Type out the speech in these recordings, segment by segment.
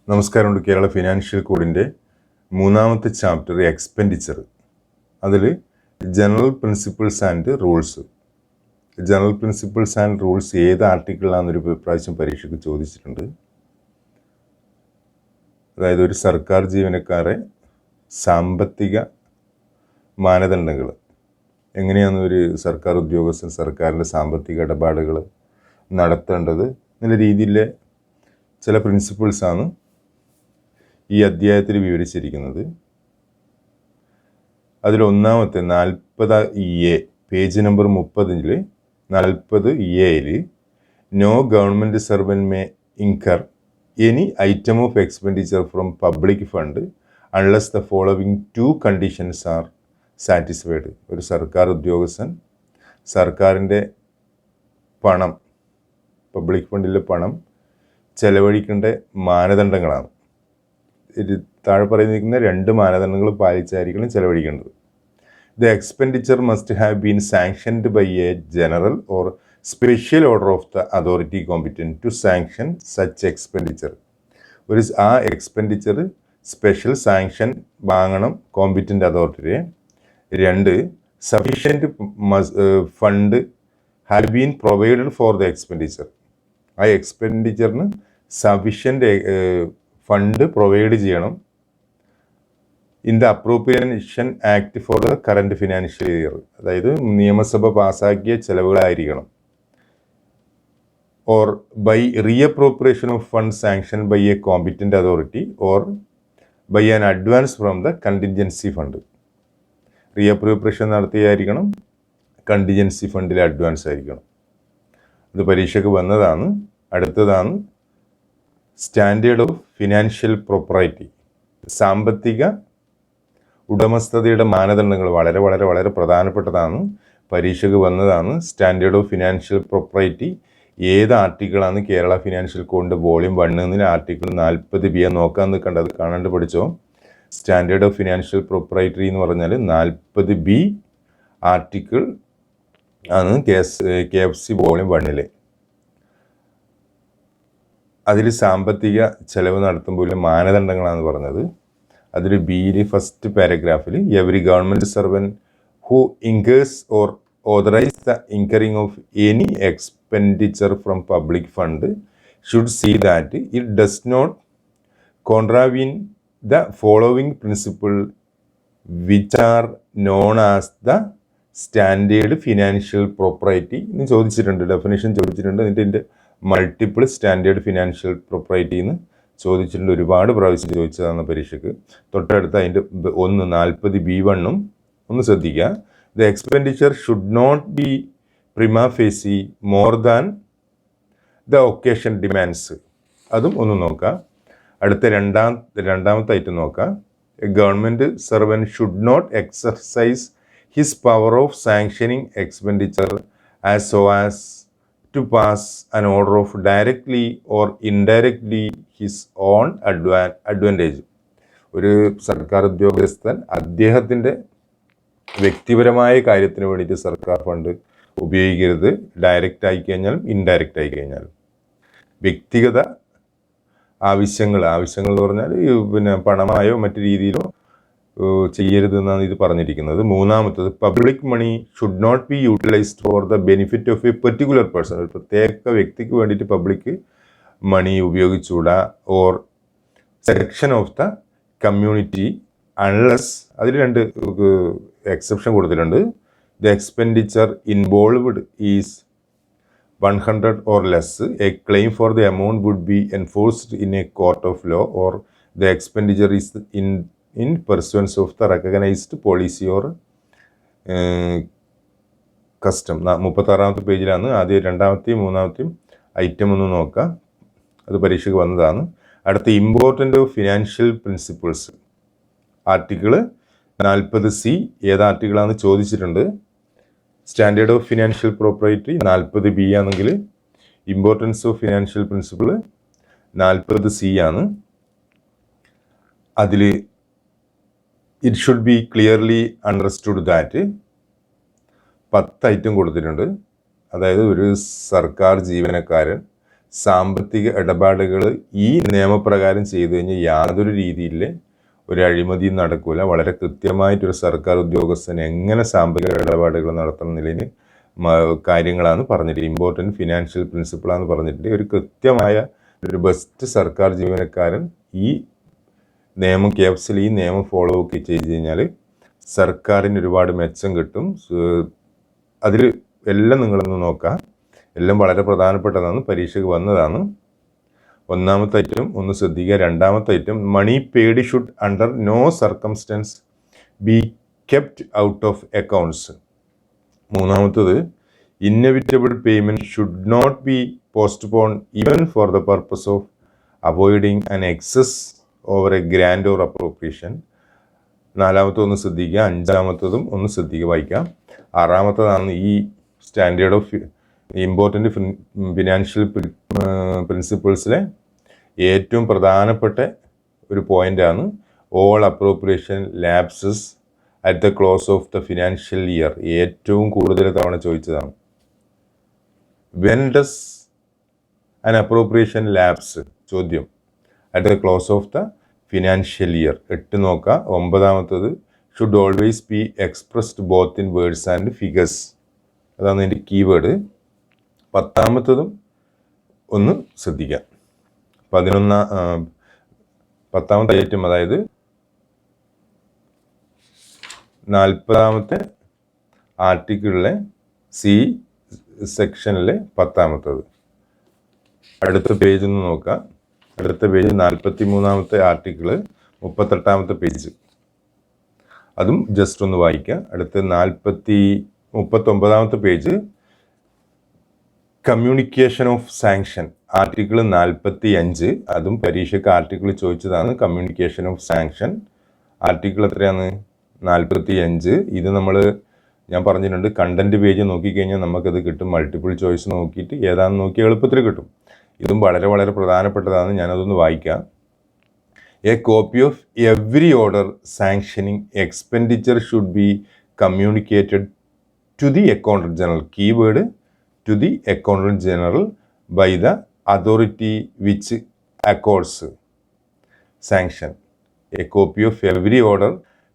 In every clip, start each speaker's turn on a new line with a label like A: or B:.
A: നമസ്കാരമുണ്ട്. കേരള ഫിനാൻഷ്യൽ കോഡിൻ്റെ മൂന്നാമത്തെ chapter expenditure. അതിൽ general principles and rules. General principles and rules ഏത് ആർട്ടിക്കിളിലാണെന്നൊരു പ്രാവശ്യം പരീക്ഷയ്ക്ക് ചോദിച്ചിട്ടുണ്ട്. അതായത് ഒരു സർക്കാർ ജീവനക്കാരെ സാമ്പത്തിക മാനദണ്ഡങ്ങൾ എങ്ങനെയാണ് ഒരു സർക്കാർ ഉദ്യോഗസ്ഥൻ സർക്കാരിൻ്റെ സാമ്പത്തിക ഇടപാടുകൾ നടത്തേണ്ടത് എന്നുള്ള രീതിയിലെ ചില പ്രിൻസിപ്പിൾസാണ് ഈ അധ്യായത്തിൽ വിവരിച്ചിരിക്കുന്നത്. അതിലൊന്നാമത്തെ 40A page number 30 40A no government servant may incur any item of expenditure from public fund unless the following 2 conditions are satisfied. ഒരു സർക്കാർ ഉദ്യോഗസ്ഥൻ സർക്കാരിൻ്റെ പണം, പബ്ലിക് ഫണ്ടിലെ പണം ചെലവഴിക്കേണ്ട മാനദണ്ഡങ്ങളാണ്. താഴെ പറയുന്ന 2 മാനദണ്ഡങ്ങൾ പാലിച്ചായിരിക്കണം ചെലവഴിക്കേണ്ടത്. The expenditure must have been sanctioned by a general or special order of the authority competent to sanction such expenditure. ആ എക്സ്പെൻഡിച്ചർ സ്പെഷ്യൽ സാങ്ഷൻ വാങ്ങണം കോമ്പിറ്റൻ്റ് അതോറിറ്റിയെ. 2 sufficient fund have been provided for the expenditure. ആ എക്സ്പെൻഡിച്ചറിന് sufficient fund provide ചെയ്യണം in the appropriation act for the current financial year. അതായത് നിയമസഭ പാസ്സാക്കിയ ചെലവുകളായിരിക്കണം. Or by reappropriation of fund sanction by a competent authority or by an advance from the contingency fund. Reappropriation നടത്തിയായിരിക്കണം, contingency ഫണ്ടിലെ advance ആയിരിക്കണം. ഇത് പരീക്ഷയ്ക്ക് വന്നതാണ്. അടുത്തതാണ് സ്റ്റാൻഡേർഡ് ഓഫ് ഫിനാൻഷ്യൽ പ്രൊപ്പറൈറ്റി. സാമ്പത്തിക ഉടമസ്ഥതയുടെ മാനദണ്ഡങ്ങൾ വളരെ വളരെ വളരെ പ്രധാനപ്പെട്ടതാണ്, പരീക്ഷയ്ക്ക് വന്നതാണ്. സ്റ്റാൻഡേർഡ് ഓഫ് ഫിനാൻഷ്യൽ പ്രൊപ്പറൈറ്റി ഏത് ആർട്ടിക്കിളാണ് കേരള ഫിനാൻഷ്യൽ കോഡിൻ്റെ വോളിയം 1 ആർട്ടിക്കിൾ 40B നോക്കാൻ നിൽക്കേണ്ടത്, കാണാണ്ട് പഠിച്ചോ. സ്റ്റാൻഡേർഡ് ഓഫ് ഫിനാൻഷ്യൽ പ്രൊപ്പറൈറ്ററി എന്ന് പറഞ്ഞാൽ 40B ആർട്ടിക്കിൾ ആണ് KFC വോളിയം 1. അതിൽ സാമ്പത്തിക ചെലവ് നടത്തുമ്പോൾ മാനദണ്ഡങ്ങളാണ് പറഞ്ഞത്. അതിൽ ബിയിൽ ഫസ്റ്റ് പാരഗ്രാഫിൽ every government servant who incurs or authorise the incurring of any expenditure from public fund should see that it does not contravene the following principle which are known as the standard financial propriety എന്ന് ചോദിച്ചിട്ടുണ്ട്. Definition ചോദിച്ചിട്ടുണ്ട്. എന്നിട്ട് ഇതിൻ്റെ multiple standard financial propriety എന്ന് ചോദിച്ചിട്ടുണ്ട്. ഒരുപാട് പ്രാവശ്യം ചോദിച്ചതാണ് പരീക്ഷയ്ക്ക്. തൊട്ടടുത്ത് അതിൻ്റെ 40B1 ഒന്ന് ശ്രദ്ധിക്കുക. The expenditure should not be prima facie more than the occasion demands. അതും ഒന്ന് നോക്കാം. അടുത്ത രണ്ടാമത്തെ ഐറ്റം നോക്കാം. A government servant should not exercise his power of sanctioning expenditure as so as to pass an order of directly or indirectly his own advantage. ഒരു സർക്കാർ ഉദ്യോഗസ്ഥൻ അദ്ദേഹത്തിൻ്റെ വ്യക്തിപരമായ കാര്യത്തിന് വേണ്ടിയിട്ട് സർക്കാർ ഫണ്ട് ഉപയോഗിക്കരുത്. ഡയറക്റ്റ് ആയി കഴിഞ്ഞാലും ഇൻഡയറക്റ്റ് ആയി കഴിഞ്ഞാലും. വ്യക്തിഗത ആവശ്യങ്ങൾ എന്ന് പറഞ്ഞാൽ പിന്നെ പണമായോ മറ്റു രീതിയിലോ ചെയ്യരുതെന്നാണ് ഇത് പറഞ്ഞിരിക്കുന്നത്. മൂന്നാമത്തത് public money should not be utilised for the benefit of a particular person. ഒരു പ്രത്യേക വ്യക്തിക്ക് വേണ്ടിയിട്ട് പബ്ലിക് മണി ഉപയോഗിച്ചുകൂടാ. Or section of the community unless, അതിൽ 2 എക്സെപ്ഷൻ കൊടുത്തിട്ടുണ്ട്. The expenditure involved is 100 or less. A claim for the amount would be enforced in a court of law or the expenditure is in pursuance of the recognized policy or custom. 36ാമത്തെ പേജിലാണ്. ആദ്യം 2ാമത്തെയും 3ാമത്തെയും item ഒന്ന് നോക്കാം. അത് പരീക്ഷയ്ക്ക് വന്നതാണ്. അടുത്ത important of financial principles article 40C ഏത് ആർട്ടിക്കിളാണെന്ന് ചോദിച്ചിട്ടുണ്ട്. Standard of financial പ്രോപ്പറൈറ്റി 40B ആണെങ്കിൽ importance of financial principle 40C ആണ്. അതിൽ it should be clearly understood that 10 item കൊടുത്തിട്ടുണ്ട്. അതായത് ഒരു സർക്കാർ ജീവനക്കാരൻ സാമ്പത്തിക ഇടപാടുകൾ ഈ നിയമപ്രകാരം ചെയ്തു കഴിഞ്ഞാൽ യാതൊരു രീതിയിൽ ഒരു അഴിമതിയും നടക്കൂല. വളരെ കൃത്യമായിട്ടൊരു സർക്കാർ ഉദ്യോഗസ്ഥൻ എങ്ങനെ സാമ്പത്തിക ഇടപാടുകൾ നടത്തുന്നതിന് കാര്യങ്ങളാണ് പറഞ്ഞിട്ട് ഇമ്പോർട്ടൻറ്റ് ഫിനാൻഷ്യൽ പ്രിൻസിപ്പിളാന്ന് പറഞ്ഞിട്ട് ഒരു കൃത്യമായ ഒരു ബെസ്റ്റ് സർക്കാർ ജീവനക്കാരൻ ഈ നിയമം ക്യാപ്സിൽ ഈ നിയമം ഫോളോ ഒക്കെ ചെയ്ത് കഴിഞ്ഞാൽ സർക്കാരിന് ഒരുപാട് മെച്ചം കിട്ടും. അതിൽ എല്ലാം നിങ്ങളൊന്ന് നോക്കാം, എല്ലാം വളരെ പ്രധാനപ്പെട്ടതാണ്, പരീക്ഷയ്ക്ക് വന്നതാണ്. ഒന്നാമത്തെ ഐറ്റം ഒന്ന് ശ്രദ്ധിക്കുക. രണ്ടാമത്തെ item money paid should under no circumstances be kept out of accounts. മൂന്നാമത്തത് inevitable payment should not be postpone even for the purpose of avoiding an excess over a grand or appropriation. നാലാമത്തതൊന്ന് ശ്രദ്ധിക്കുക. അഞ്ചാമത്തതും ഒന്ന് ശ്രദ്ധിക്കുക, വായിക്കാം. ആറാമത്തതാണ് ഈ standard of important financial പ്രിൻസിപ്പിൾസിലെ ഏറ്റവും പ്രധാനപ്പെട്ട ഒരു പോയിൻ്റാണ് all appropriation lapses at the close of the financial year. ഏറ്റവും കൂടുതൽ തവണ ചോദിച്ചതാണ്. When does an appropriation lapse? ചോദ്യം. At the close of the financial year. 8 നോക്കുക. ഒമ്പതാമത്തത് should always be expressed both in words and figures. അതാണ് എൻ്റെ keyword. 10ാമത്തതും ഒന്ന് ശ്രദ്ധിക്കാം. 10ാമത്തെ ഐറ്റം, അതായത് 40ാമത്തെ ആർട്ടിക്കിളിലെ സി സെക്ഷനിലെ 10ാമത്തത്. അടുത്ത പേജ് ഒന്ന് നോക്കാം. അടുത്ത പേജ് 43ാമത്തെ ആർട്ടിക്കിള് 38ാമത്തെ പേജ്. അതും ജസ്റ്റ് ഒന്ന് വായിക്കുക. അടുത്ത 39ാമത്തെ page communication of sanction article 45. അതും പരീക്ഷയ്ക്ക് ആർട്ടിക്കിൾ ചോദിച്ചതാണ്. കമ്മ്യൂണിക്കേഷൻ ഓഫ് സാങ്ഷൻ ആർട്ടിക്കിൾ എത്രയാണ്? 45. ഇത് ഞാൻ പറഞ്ഞിട്ടുണ്ട്, കണ്ടന്റ് പേജ് നോക്കിക്കഴിഞ്ഞാൽ നമുക്കത് കിട്ടും. മൾട്ടിപ്പിൾ ചോയ്സ് നോക്കിയിട്ട് ഏതാണെന്ന് നോക്കി എളുപ്പത്തിൽ കിട്ടും. ഇതും വളരെ വളരെ പ്രധാനപ്പെട്ടതാണ്. ഞാനതൊന്ന് വായിക്കാം. A copy of every order sanctioning expenditure should be communicated to the accountant general. Keyword to the accountant general by the authority which accords sanction. A copy of every order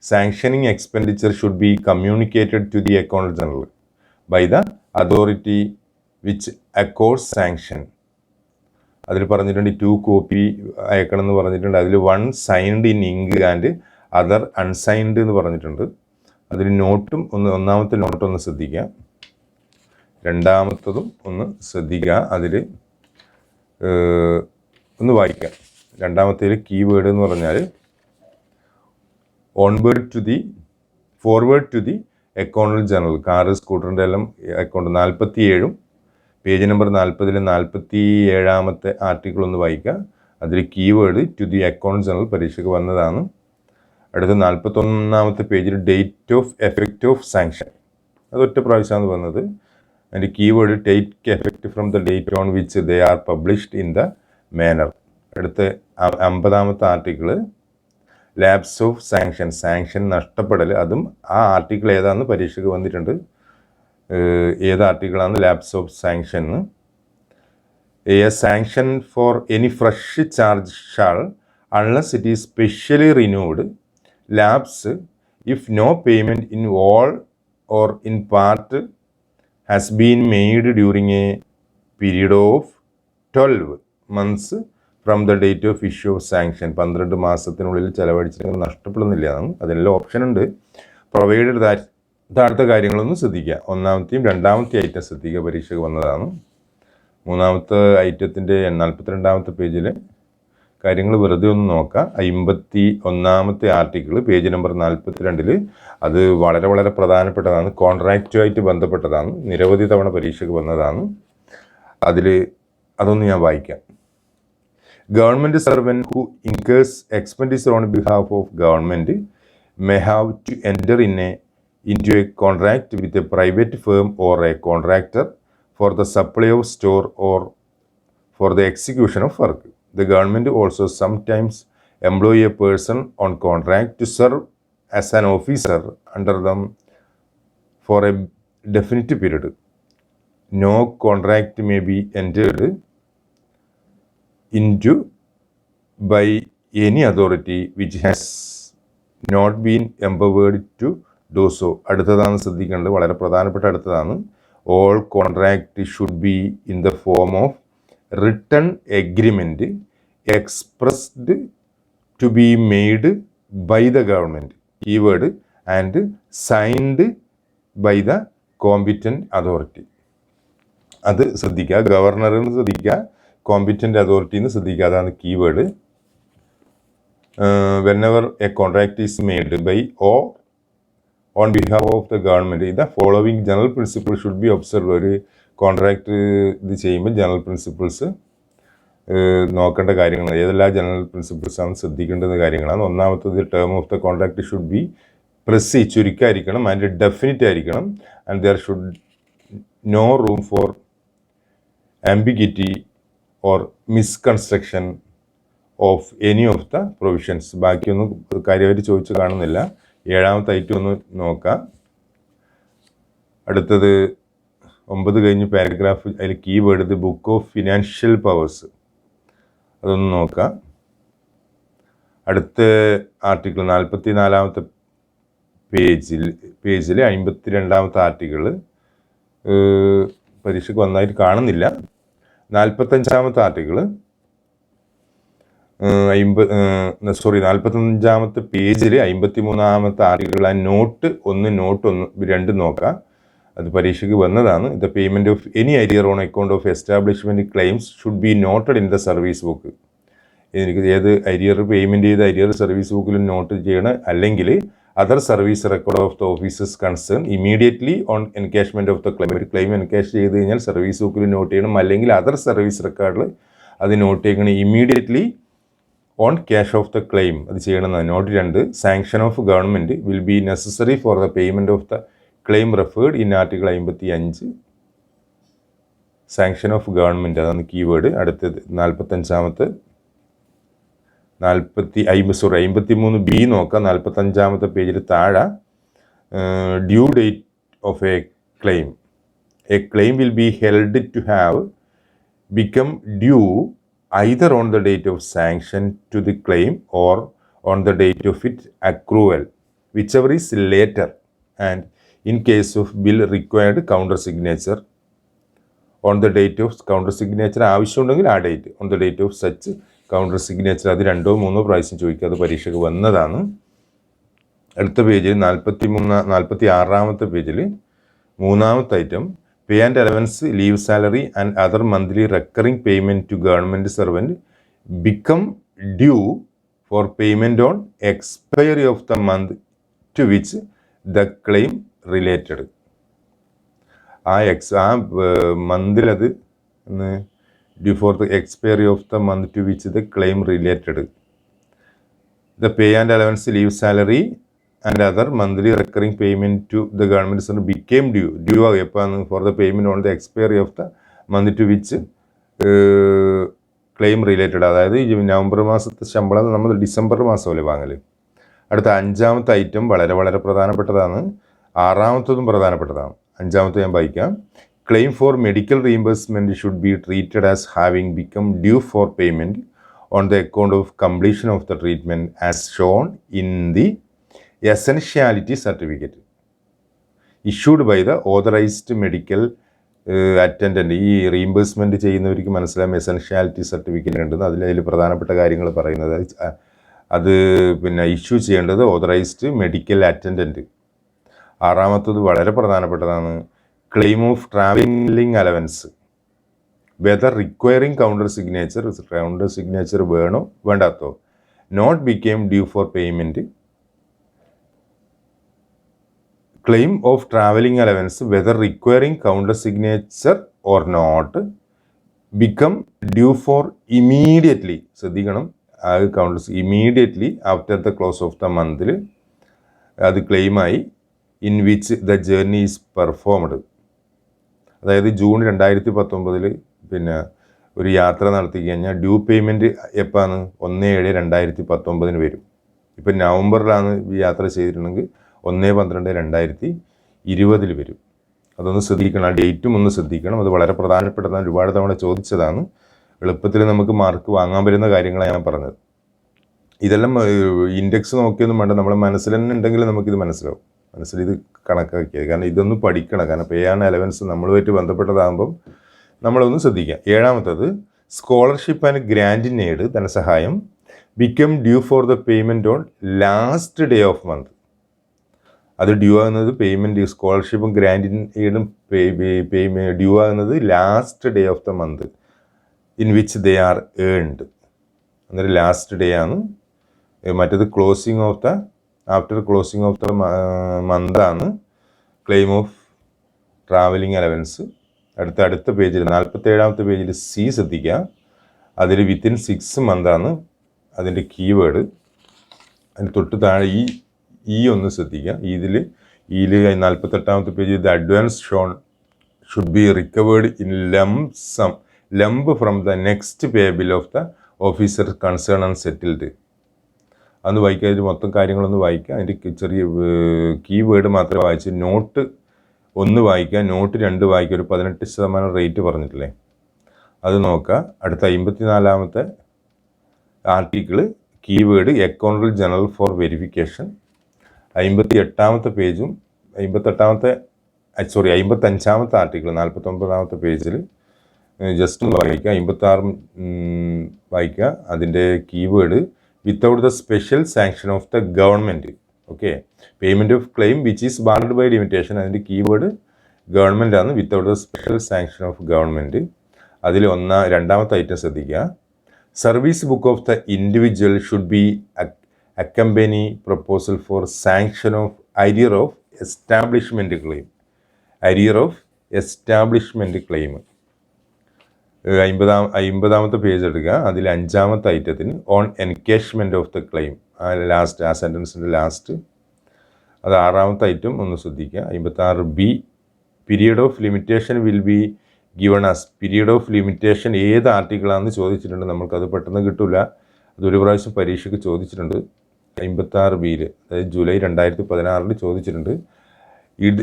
A: sanctioning expenditure should be communicated to the accountant general by the authority which accords sanction. അതിൽ പറഞ്ഞിട്ടുണ്ട് 2 copy അയക്കണം എന്ന് പറഞ്ഞിട്ടുണ്ട്. അതിൽ 1 signed in ink and other unsigned എന്ന് പറഞ്ഞിട്ടുണ്ട്. അതിൽ നോട്ടും ഒന്നാമത്തെ നോട്ട് ഒന്ന് ശ്രദ്ധിക്കുക. രണ്ടാമത്തതും ഒന്ന് ശ്രദ്ധിക്കുക. അതിൽ ഒന്ന് വായിക്കാം. രണ്ടാമത്തേൽ കീവേഡ് എന്ന് പറഞ്ഞാൽ forward to the accountant general. Car സ്കൂട്ടറിൻ്റെ എല്ലാം അക്കൗണ്ട്. 47 പേജ് നമ്പർ 40 47ാമത്തെ ആർട്ടിക്കിൾ ഒന്ന് വായിക്കുക. അതിൽ keyword to the account general പരീക്ഷയ്ക്ക് വന്നതാണ്. അടുത്ത 41ാമത്തെ പേജിൽ date of effect of sanction. അതൊറ്റ പ്രാവശ്യമാണ് വന്നത്. അതിൻ്റെ keyword take effect from the date on which they are published in the manner. അടുത്ത 50ാമത്തെ ആർട്ടിക്കിൾ ലാപ്സ് ഓഫ് സാങ്ഷൻ നഷ്ടപ്പെടൽ. അതും ആ ആർട്ടിക്കിൾ ഏതാണെന്ന് പരീക്ഷയ്ക്ക് വന്നിട്ടുണ്ട്. ഏത് ആർട്ടിക്കിളാണ് lapse of sanction? A sanction for any fresh charge shall unless it is specially renewed lapse if no payment in all or in part has been made during a period of 12 months from the date of issue of sanction. 12 മാസത്തിനുള്ളിൽ ചെലവഴിച്ചിട്ട് നഷ്ടപ്പെടുന്നില്ല. അതിനെല്ലാം option ഉണ്ട്. Provided that. അടുത്ത കാര്യങ്ങളൊന്നും ശ്രദ്ധിക്കുക. ഒന്നാമത്തെയും രണ്ടാമത്തെയും item ശ്രദ്ധിക്കുക, പരീക്ഷയ്ക്ക് വന്നതാണ്. മൂന്നാമത്തെ ഐറ്റത്തിൻ്റെ 42ാമത്തെ പേജിൽ കാര്യങ്ങൾ വെറുതെ ഒന്ന് നോക്കാം. 51ാമത്തെ ആർട്ടിക്കിൾ പേജ് നമ്പർ 42. അത് വളരെ വളരെ പ്രധാനപ്പെട്ടതാണ്. കോൺട്രാക്റ്റുമായിട്ട് ബന്ധപ്പെട്ടതാണ്. നിരവധി തവണ പരീക്ഷയ്ക്ക് വന്നതാണ്. അതൊന്ന് ഞാൻ വായിക്കാം. Government servant who incurs expenditure on behalf of government may have to enter into a contract with a private firm or a contractor for the supply of store or for the execution of work. The government also sometimes employ a person on contract to serve as an officer under them for a definite period. No contract may be entered into by any authority which has not been empowered to do so. അടുത്തതാണ് ശ്രദ്ധിക്കേണ്ടത്, വളരെ പ്രധാനപ്പെട്ട അടുത്തതാണ്. All contract should be in the form of written agreement expressed to be made by the government, keyword, and signed by the competent authority. അത് ശ്രദ്ധിക്കുക, ഗവർണറിന് ശ്രദ്ധിക്കുക, competent അതോറിറ്റിന്ന് ശ്രദ്ധിക്കുക, അതാണ് keyword. whenever a contract is made by or on behalf of the government, the following general principles should be observed. ഒരു contract ഇത് ചെയ്യുമ്പോൾ general principles നോക്കേണ്ട കാര്യങ്ങൾ ഏതെല്ലാം ജനറൽ പ്രിൻസിപ്പിൾസാണ് ശ്രദ്ധിക്കേണ്ടുന്ന കാര്യങ്ങളാണ്. ഒന്നാമത്തത്, term of the contract should be പ്രസി, ചുരുക്കമായിരിക്കണം, ആൻഡ് ഡെഫിനിറ്റ് ആയിരിക്കണം, and there should know room for ambiguity or misconstruction of any of the provisions. ബാക്കിയൊന്നും കാര്യമായിട്ട് ചോദിച്ചു കാണുന്നില്ല. 7ാമത്തെ ഐറ്റം ഒന്ന് നോക്കാം. അടുത്തത് 9 കഴിഞ്ഞ് പാരഗ്രാഫ്, അതിൽ keyword the book of financial powers, അതൊന്ന് നോക്കാം. അടുത്ത ആർട്ടിക്കിൾ 44ാമത്തെ പേജിൽ 52ാമത്തെ ആർട്ടിക്കിൾ പരീക്ഷയ്ക്ക് വന്നായിട്ട് കാണുന്നില്ല. 45ാമത്തെ ആർട്ടിക്കിൾ 45ാമത്തെ പേജിൽ 53ാമത്തെ ആർട്ടിക്കിൾ ആ നോട്ട് 2 നോക്കാം. അത് പരീക്ഷയ്ക്ക് വന്നതാണ്. The payment of any arrear on account of establishment claims should be noted in the service book. എനിക്ക് ഏത് അരിയർ പേയ്മെൻറ്റ് ചെയ്ത അരിയർ സർവീസ് ബുക്കിൽ നോട്ട് ചെയ്യണം, അല്ലെങ്കിൽ other service record of the officers concern immediately on എൻകാഷ്മെൻറ്റ് of the claim. ഒരു claim encash ചെയ്ത് കഴിഞ്ഞാൽ service ബുക്കിൽ നോട്ട് ചെയ്യണം, അല്ലെങ്കിൽ അതർ സർവീസ് റെക്കോർഡിൽ അത് നോട്ട് ചെയ്യണം immediately on cash of the claim. അത് ചെയ്യണമെന്നാണ്. Note 2, sanction of government will be necessary for the payment of the claim referred in article 55. Sanction of government, അതാണ് കീവേഡ്. അടുത്തത് 45ാമത്തെ 53B നോക്കാം. 45ാമത്തെ പേജിൽ താഴെ due date of a claim. A claim will be held to have become due either on the date of sanction to the claim or on the date of its accrual, whichever is later, and in case of bill required counter signature on the date of counter signature ആവശ്യമുണ്ടെങ്കിൽ ആ date, on the date of such counter signature. അത് 2-3 പ്രാവശ്യം ചോദിക്കുക, അത് പരീക്ഷയ്ക്ക് വന്നതാണ്. അടുത്ത പേജിൽ 46ാമത്തെ പേജിൽ 3ാമത്തെ item, pay and allowance, leave salary and other monthly recurring payment to government servant become due for payment on expiry of the month to which the claim related. ആ മന്തിൽ അത് due for the expiry of the month to which the claim related. The pay and allowance, leave salary and other monthly recurring payment to the government servant became due എപ്പാണ് for the payment on the expiry of the month to which claim related. അതായത് November മാസത്തെ ശമ്പളം നമ്മൾ December മാസമല്ലേ വാങ്ങൽ. അടുത്ത 5ാമത്തെ item വളരെ വളരെ പ്രധാനപ്പെട്ടതാണ്. 6ാമത്തതും പ്രധാനപ്പെട്ടതാണ്. 5ാമത്തെ ഞാൻ വായിക്കാം. Claim four medical reimbursement should be treated as having become due for payment on the account of completion of the treatment as shown in the essentiality certificate issued by the authorized medical attendant. ഈ reimbursement ചെയ്യുന്നവർക്ക് മനസ്സിലാകും essentiality certificate ഉണ്ടെന്ന്. അതിൽ പ്രധാനപ്പെട്ട കാര്യങ്ങൾ പറയുന്നത്, അത് പിന്നെ ഇഷ്യൂ ചെയ്യേണ്ടത് ഓതറൈസ്ഡ് മെഡിക്കൽ അറ്റൻഡൻറ്റ്. 6ാമത്തത് വളരെ പ്രധാനപ്പെട്ടതാണ്. Claim of travelling allowance whether requiring counter signature വേണോ വേണ്ടാത്തോ, not became due for payment. Claim of travelling allowance whether requiring counter signature or not become due for immediately. ശ്രദ്ധിക്കണം, ആ counter immediately after the close of the മന്തിൽ അത് ക്ലെയിമായി in which the journey is performed. അതായത് June 2019 പിന്നെ ഒരു യാത്ര നടത്തി കഴിഞ്ഞാൽ ഡ്യൂ പേയ്മെൻറ്റ് എപ്പാണ് 1/7/2019 വരും. ഇപ്പം നവംബറിലാണ് യാത്ര ചെയ്തിട്ടുണ്ടെങ്കിൽ 1/12/2020 വരും. അതൊന്ന് ശ്രദ്ധിക്കണം, ആ ഡേറ്റും ഒന്ന് ശ്രദ്ധിക്കണം. അത് വളരെ പ്രധാനപ്പെട്ടതാണ്, ഒരുപാട് തവണ ചോദിച്ചതാണ്. എളുപ്പത്തിൽ നമുക്ക് മാർക്ക് വാങ്ങാൻ പറ്റുന്ന കാര്യങ്ങളാണ് ഞാൻ പറഞ്ഞത്. ഇതെല്ലാം ഇൻഡെക്സ് നോക്കിയൊന്നും വേണ്ട, നമ്മളെ മനസ്സിൽ തന്നെ ഉണ്ടെങ്കിൽ നമുക്കിത് മനസ്സിലാവും. മനസ്സിലിത് കണക്കാക്കിയത്, കാരണം ഇതൊന്ന് പഠിക്കണം. കാരണം പേ ആൻഡ് അലവൻസ് നമ്മളുമായിട്ട് ബന്ധപ്പെട്ടതാകുമ്പം നമ്മളൊന്ന് ശ്രദ്ധിക്കാം. 7ാമത്തത് scholarship and grant in aid ധനസഹായം become due for the payment on last day of month. അത് ഡ്യൂ ആകുന്നത് പേയ്മെൻറ്റ്, സ്കോളർഷിപ്പും ഗ്രാൻഡ് ഇൻ എയ്ഡും ഡ്യൂ ആകുന്നത് last day of the month in which they are earned. അന്നേരം ലാസ്റ്റ് ഡേ ആണ്. മറ്റേത് closing of the after closing of the മന്താണ് claim of travelling allowance. അടുത്ത പേജിൽ 47ാമത്തെ പേജിൽ സി ശ്രദ്ധിക്കുക. അതിൽ വിത്തിൻ 6 മന്താണ് അതിൻ്റെ കീവേഡ്. അതിന് തൊട്ട് താഴെ ഈ ഒന്ന് ശ്രദ്ധിക്കുക. ഇതിൽ 48ാമത്തെ പേജിൽ the advance shown should be recovered in lump from the next pay bill of the officer concern and settled. അന്ന് വായിക്കുക, അതിൽ മൊത്തം കാര്യങ്ങളൊന്ന് വായിക്കുക. അതിൻ്റെ ചെറിയ കീവേഡ് മാത്രമേ വായിച്ച് നോട്ട് 1 വായിക്കുക, നോട്ട് 2 വായിക്കുക. ഒരു 18% റേറ്റ് പറഞ്ഞിട്ടില്ലേ, അത് നോക്കുക. അടുത്ത 54ാമത്തെ article keyword accountant general for verification. 58ാമത്തെ പേജും 55ാമത്തെ ആർട്ടിക്കിൾ 49ാമത്തെ പേജിൽ ജസ്റ്റ് വായിക്കുക. 56 വായിക്കുക. അതിൻ്റെ keyword without the special sanction of the government. Okay, payment of claim which is barred by limitation. അതിൻ്റെ കീവേഡ് ഗവൺമെൻറ് ആണ്, without the special sanction of government. അതിൽ 2ാമത്തെ ഐറ്റം ശ്രദ്ധിക്കുക. Service book of the individual should be accompany proposal for sanction of arrear of establishment claim. Arrear of establishment claim 50ാമത്തെ page എടുക്കുക. അതിൽ 5ാമത്തെ ഐറ്റത്തിന് on encashment of the claim. Last ആ സെൻറ്റൻസിൻ്റെ ലാസ്റ്റ് അത് 6ാമത്തെ ഐറ്റം ഒന്ന് ശ്രദ്ധിക്കുക. 56B period of limitation will be given as. Period of limitation ഏത് ആർട്ടിക്കിളാണെന്ന് ചോദിച്ചിട്ടുണ്ട്. നമ്മൾക്കത് പെട്ടെന്ന് കിട്ടില്ല. അതൊരു പ്രാവശ്യം പരീക്ഷയ്ക്ക് ചോദിച്ചിട്ടുണ്ട്. 56Bയിൽ, അതായത് ജൂലൈ 2016 ചോദിച്ചിട്ടുണ്ട്.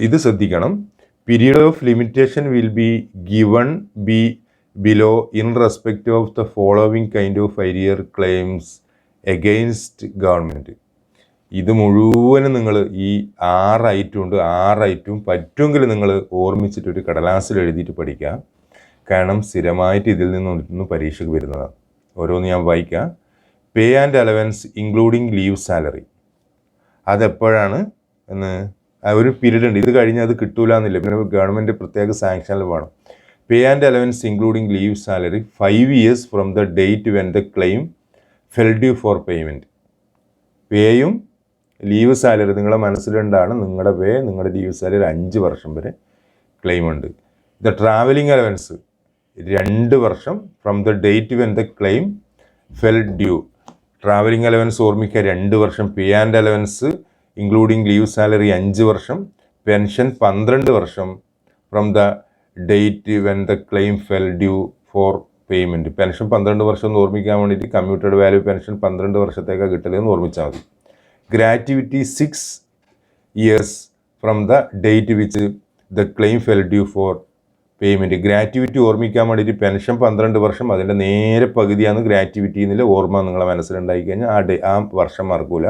A: ഇത് ശ്രദ്ധിക്കണം. Period of limitation will be given below in respect of the following kind of arrear claims against government. ഇത് മുഴുവനും നിങ്ങൾ ഈ 6 ഐറ്റം ഉണ്ട്. 6 ഐറ്റവും പറ്റുമെങ്കിൽ നിങ്ങൾ ഓർമ്മിച്ചിട്ട് ഒരു കടലാസിൽ എഴുതിയിട്ട് പഠിക്കുക. കാരണം സ്ഥിരമായിട്ട് ഇതിൽ നിന്നൊന്ന് പരീക്ഷയ്ക്ക് വരുന്നതാണ്. ഓരോന്ന് ഞാൻ വായിക്കാം. Pay and allowance including leave salary. അതെപ്പോഴാണ് എന്ന് ഒരു പീരീഡ് ഉണ്ട്. ഇത് കഴിഞ്ഞാൽ അത് കിട്ടൂല എന്നില്ല. പിന്നെ ഗവൺമെൻറ് പ്രത്യേക സാങ്ഷനിൽ വേണം. Pay and allowance including leave salary 5 years from the date when the claim fell due for payment. പേയും ലീവ് സാലറി നിങ്ങളുടെ മനസ്സിലുണ്ടാണ്. നിങ്ങളുടെ പേ, നിങ്ങളുടെ ലീവ് സാലറി 5 വർഷം വരെ ക്ലെയിം ഉണ്ട്. ദ ട്രാവലിംഗ് അലവൻസ് 2 വർഷം from the date when the claim fell due. Travelling allowance ഓർമ്മിക്കുക 2 വർഷം. Pay and allowance including leave salary 5 വർഷം. പെൻഷൻ 12 വർഷം from the date when the claim fell due for payment. Pension 12 വർഷം എന്ന് ഓർമ്മിക്കാൻ വേണ്ടിയിട്ട് commuted value pension 12 വർഷത്തേക്കാണ് കിട്ടലെന്ന് ഓർമ്മിച്ചാൽ മതി. Gratuity 6 years from the date which the claim fell due for payment. Gratuity ഓർമ്മിക്കാൻ വേണ്ടിയിട്ട് പെൻഷൻ 12 വർഷം, അതിൻ്റെ നേരെ പകുതിയാണ് ഗ്രാറ്റുവിറ്റി എന്നുള്ള ഓർമ്മ നിങ്ങളെ മനസ്സിലുണ്ടായി കഴിഞ്ഞാൽ ആ വർഷം മറക്കൂല.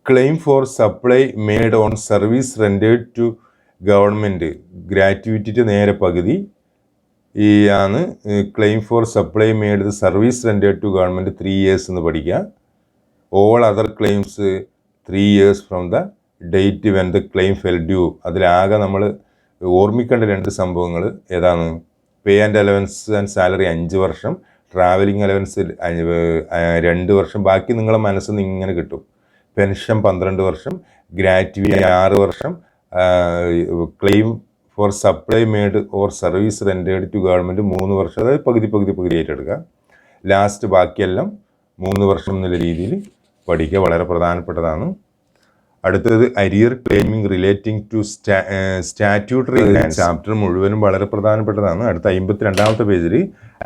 A: Claim for supply made on service rendered to government. ഗ്രാറ്റുവിറ്റിയുടെ നേരെ പകുതി ഈ ആണ് claim for supply made service rendered to government 3 years എന്ന് പഠിക്കുക. All other claims 3 years from the date when the claim fell due. അതിലാകെ നമ്മൾ ഓർമ്മിക്കേണ്ട 2 സംഭവങ്ങൾ ഏതാണ്? Pay and allowance and salary 5 വർഷം, ട്രാവലിംഗ് അലവൻസ് 2 വർഷം. ബാക്കി നിങ്ങളെ മനസ്സിൽ നിന്ന് ഇങ്ങനെ കിട്ടും. പെൻഷൻ 12 വർഷം, ഗ്രാറ്റുവിറ്റി 6 വർഷം, claim for supply made or service rendered to government 3 വർഷം. അതായത് പകുതി ആയിട്ട് എടുക്കുക. ലാസ്റ്റ് ബാക്കിയെല്ലാം 3 വർഷം എന്നുള്ള രീതിയിൽ പഠിക്കുക. വളരെ പ്രധാനപ്പെട്ടതാണ്. അടുത്തത് arrear claiming relating to statutory grant. Chapter മുഴുവനും വളരെ പ്രധാനപ്പെട്ടതാണ്. അടുത്ത 52ാമത്തെ പേജിൽ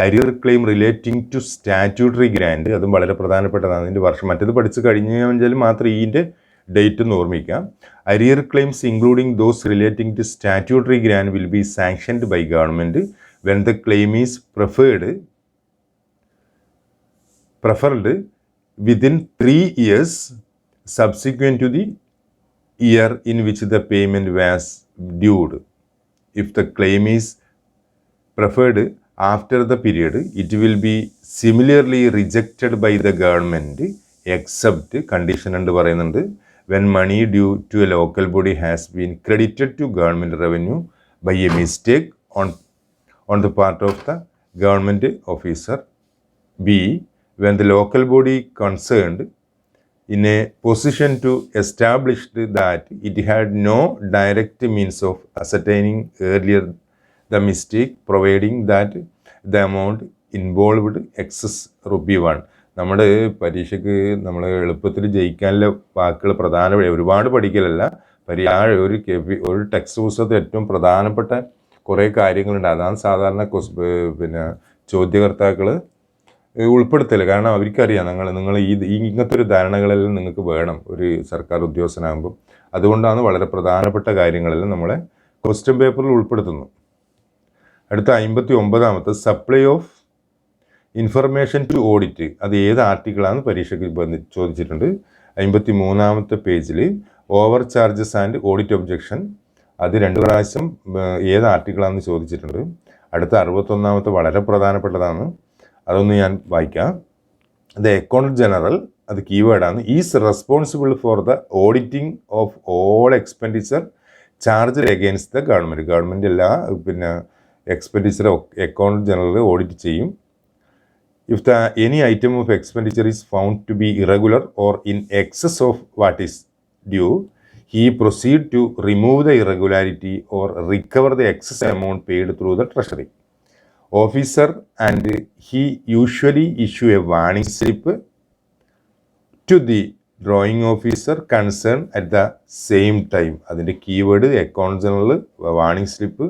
A: arrear claim relating to statutory grant, അതും വളരെ പ്രധാനപ്പെട്ടതാണ്. ഇതിൻ്റെ വർഷം മറ്റേത് പഠിച്ച് കഴിഞ്ഞ് കഴിഞ്ഞാൽ മാത്രം ഇതിൻ്റെ ഡേറ്റ് ഒന്ന് ഓർമ്മിക്കാം. Arrear claims including those relating to statutory grant will be sanctioned by government when the claim is preferred within 3 years subsequent to the year in which the payment was due. If the claim is preferred after the period, it will be similarly rejected by the government except condition and പറയുന്നുണ്ട് when money due to a local body has been credited to government revenue by a mistake on the part of the government officer. B. When the local body concerned in a position to establish that it had no direct means of ascertaining earlier the mistake, providing that the amount involved excess ₹1. നമ്മുടെ പരീക്ഷയ്ക്ക് നമ്മൾ എളുപ്പത്തിൽ ജയിക്കാനുള്ള വാക്കുകൾ ഒരുപാട് പഠിക്കലല്ല, ഒരു text പുസ്തകത്തിൽ ഏറ്റവും പ്രധാനപ്പെട്ട കുറേ കാര്യങ്ങളുണ്ട്. അതാണ് സാധാരണ ചോദ്യകർത്താക്കൾ ഉൾപ്പെടുത്തൽ. കാരണം അവർക്കറിയാം നിങ്ങൾ ഇങ്ങനത്തെ ഒരു ധാരണകളെല്ലാം നിങ്ങൾക്ക് വേണം ഒരു സർക്കാർ ഉദ്യോഗസ്ഥനാകുമ്പോൾ. അതുകൊണ്ടാണ് വളരെ പ്രധാനപ്പെട്ട കാര്യങ്ങളെല്ലാം നമ്മളെ ക്വസ്റ്റ്യൻ പേപ്പറിൽ ഉൾപ്പെടുത്തുന്നു. അടുത്ത 59ാമത്തെ supply of information to audit. അത് ഏത് ആർട്ടിക്കിളാണെന്ന് പരീക്ഷയ്ക്ക് ചോദിച്ചിട്ടുണ്ട്. 53ാമത്തെ പേജിൽ over charges and audit objection, അത് 2 പ്രാവശ്യം ഏത് ആർട്ടിക്കിളാണെന്ന് ചോദിച്ചിട്ടുണ്ട്. അടുത്ത 61ാമത്തെ വളരെ പ്രധാനപ്പെട്ടതാണ്, അതൊന്ന് ഞാൻ വായിക്കാം. ദ അക്കൗണ്ടന്റ് ജനറൽ, അത് കീവേഡാണ്, is responsible for the auditing of all expenditure charge against the government എല്ലാ എക്സ്പെൻഡിച്ചർ അക്കൗണ്ടന്റ് ജനറൽ ഓഡിറ്റ് ചെയ്യും. If the any item of expenditure is found to be irregular or in excess of what is due, he proceed to remove the irregularity or recover the excess amount paid through the treasury officer, and he usually issue a warning slip to the drawing officer concerned at the same time. അതിൻ്റെ keyword account general, warning slip,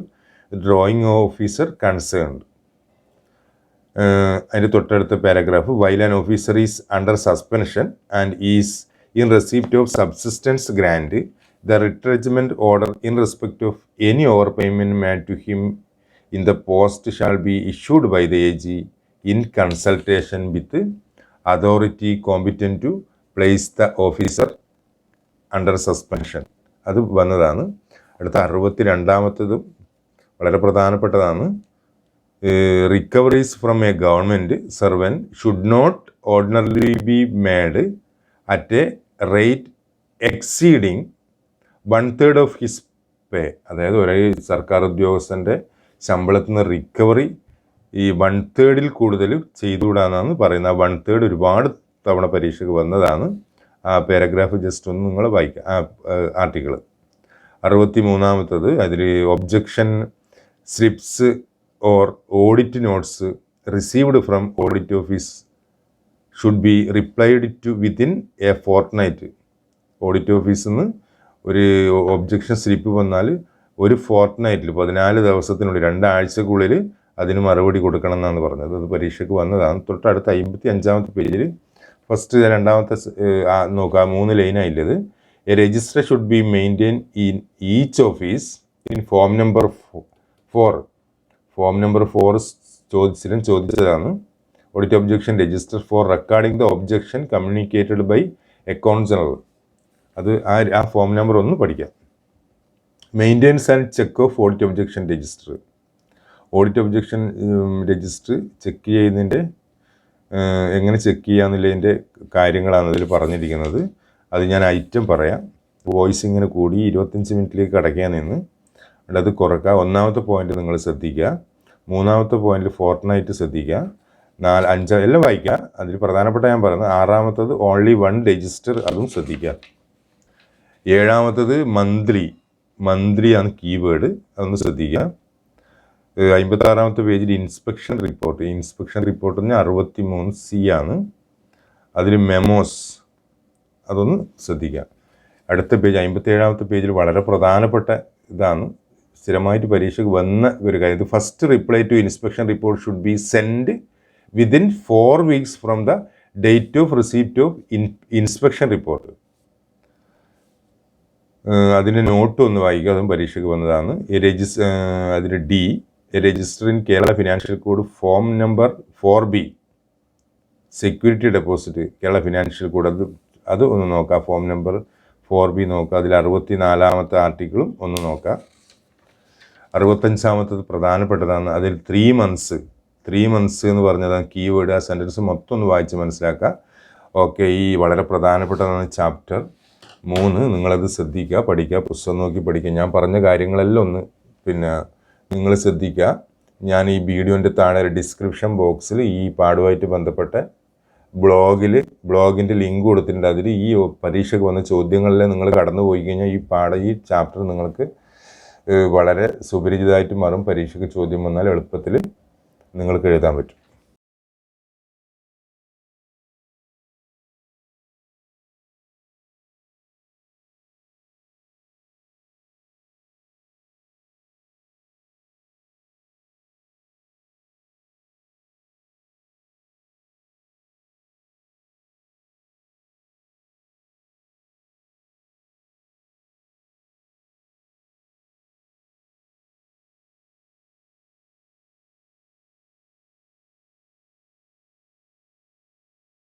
A: drawing officer concerned. അതിൻ്റെ തൊട്ടടുത്ത paragraph, while an officer is under suspension and is in receipt of subsistence grant, the retrenchment order in respect of any overpayment made to him in the post shall be issued by the AG in consultation with authority competent to place the officer under suspension. അത് വന്നതാണ്. അടുത്ത 62ാമത്തതും വളരെ പ്രധാനപ്പെട്ടതാണ്. Recoveries from a government servant should not ordinarily be made at a rate exceeding 1/3 of his pay. അതായത് ഒരേ സർക്കാർ ഉദ്യോഗസ്ഥൻ്റെ ശമ്പളത്തിൽ നിന്ന് റിക്കവറി ഈ 1/3 കൂടുതൽ ചെയ്തുകൂടാന്നാണ് പറയുന്നത്. 1/3 ഒരുപാട് തവണ പരീക്ഷയ്ക്ക് വന്നതാണ്. ആ പാരഗ്രാഫ് ജസ്റ്റ് ഒന്ന് നിങ്ങൾ വായിക്കുക, ആ ആർട്ടിക്കിൾ. 63ാമത്തത്, അതിൽ objection slips or audit notes received from audit office should be replied to within a fortnight. Audit ഓഫീസിൽ നിന്ന് ഒരു ഒബ്ജെക്ഷൻ സ്ലിപ്പ് വന്നാൽ ഒരു ഫോർട്ട്നൈറ്റിൽ 14 ദിവസത്തിനുള്ളിൽ 2 ആഴ്ചക്കുള്ളിൽ അതിന് മറുപടി കൊടുക്കണം എന്നാണ് പറഞ്ഞത്. അത് പരീക്ഷയ്ക്ക് വന്നതാണ്. തൊട്ടടുത്ത 55ാമത്തെ പേജിൽ ഫസ്റ്റ് 2ാമത്തെ നോക്കുക, 3 ലൈനായില്ലത്. A register should be maintain in each office in form number 4. Form number 4 ചോദിച്ചതാണ്. Audit objection register for recording the objection communicated by account general. അത് ആ ഫോം നമ്പർ ഒന്ന് പഠിക്കാം. Maintenance and check of audit objection register. Audit objection register check ചെയ്യുന്നതിൻ്റെ എങ്ങനെ check ചെയ്യാന്നുള്ളതിൻ്റെ കാര്യങ്ങളാണ് അതിൽ പറഞ്ഞിരിക്കുന്നത്. അത് ഞാൻ ഐറ്റം പറയാം. വോയിസ് ഇങ്ങനെ കൂടി 25 മിനിറ്റിലേക്ക് അടയ്ക്കാൻ നിന്ന് അത് കുറയ്ക്കുക. 1ാമത്തെ പോയിന്റ് നിങ്ങൾ ശ്രദ്ധിക്കുക. 3ാമത്തെ പോയിന്റിൽ ഫോർട്ട്നൈറ്റ് ശ്രദ്ധിക്കുക. 4, 5 എല്ലാം വായിക്കുക. അതിൽ പ്രധാനപ്പെട്ട ഞാൻ പറയുന്നത് 6ാമത്തത് ഓൺലി 1 രജിസ്റ്റർ, അതും ശ്രദ്ധിക്കുക. 7ാമത്തത് മന്ത്ലിയാണ് കീവേഡ്, അതൊന്ന് ശ്രദ്ധിക്കുക. 56ാമത്തെ പേജിൽ ഇൻസ്പെക്ഷൻ റിപ്പോർട്ട് എന്ന് 63C ആണ്. അതിൽ മെമോസ്, അതൊന്ന് ശ്രദ്ധിക്കുക. അടുത്ത പേജ് 57ാമത്തെ പേജിൽ വളരെ പ്രധാനപ്പെട്ട ഇതാണ്, സ്ഥിരമായിട്ട് പരീക്ഷയ്ക്ക് വന്ന ഒരു കാര്യം. ഇത് first reply to inspection report should be send within 4 weeks from the date of receipt of inspection report. അതിൻ്റെ നോട്ട് ഒന്ന് വായിക്കുക, അതും പരീക്ഷയ്ക്ക് വന്നതാണ്. അതിന് D, register in Kerala financial code form number 4B security deposit Kerala financial code അത് ഒന്ന് നോക്കാം. ഫോം നമ്പർ 4B നോക്കുക. അതിൽ 64ാമത്തെ ആർട്ടിക്കിളും ഒന്ന് നോക്കുക. 65ാമത്തത് പ്രധാനപ്പെട്ടതാണ്. അതിൽ 3 months എന്ന് പറഞ്ഞതാണ് കീവേഡ്. ആ സെൻറ്റൻസ് മൊത്തം ഒന്ന് വായിച്ച് മനസ്സിലാക്കുക. ഓക്കെ, ഈ വളരെ പ്രധാനപ്പെട്ടതാണ് ചാപ്റ്റർ 3. നിങ്ങളത് ശ്രദ്ധിക്കുക, പഠിക്കുക, പുസ്തകം നോക്കി പഠിക്കുക. ഞാൻ പറഞ്ഞ കാര്യങ്ങളെല്ലാം ഒന്ന് നിങ്ങൾ ശ്രദ്ധിക്കുക. ഞാൻ ഈ വീഡിയോൻ്റെ താഴെ ഡിസ്ക്രിപ്ഷൻ ബോക്സിൽ ഈ പാഠവുമായിട്ട് ബന്ധപ്പെട്ട ബ്ലോഗിൻ്റെ ലിങ്ക് കൊടുത്തിട്ടുണ്ട്. അതിൽ ഈ പരീക്ഷയ്ക്ക് വന്ന ചോദ്യങ്ങളിൽ നിങ്ങൾ കടന്നു പോയി കഴിഞ്ഞാൽ ഈ ചാപ്റ്റർ നിങ്ങൾക്ക് വളരെ സുപരിചിതമായിട്ട് മാറും. പരീക്ഷയ്ക്ക് ചോദ്യം വന്നാൽ എളുപ്പത്തിൽ നിങ്ങൾക്ക് എഴുതാൻ പറ്റും.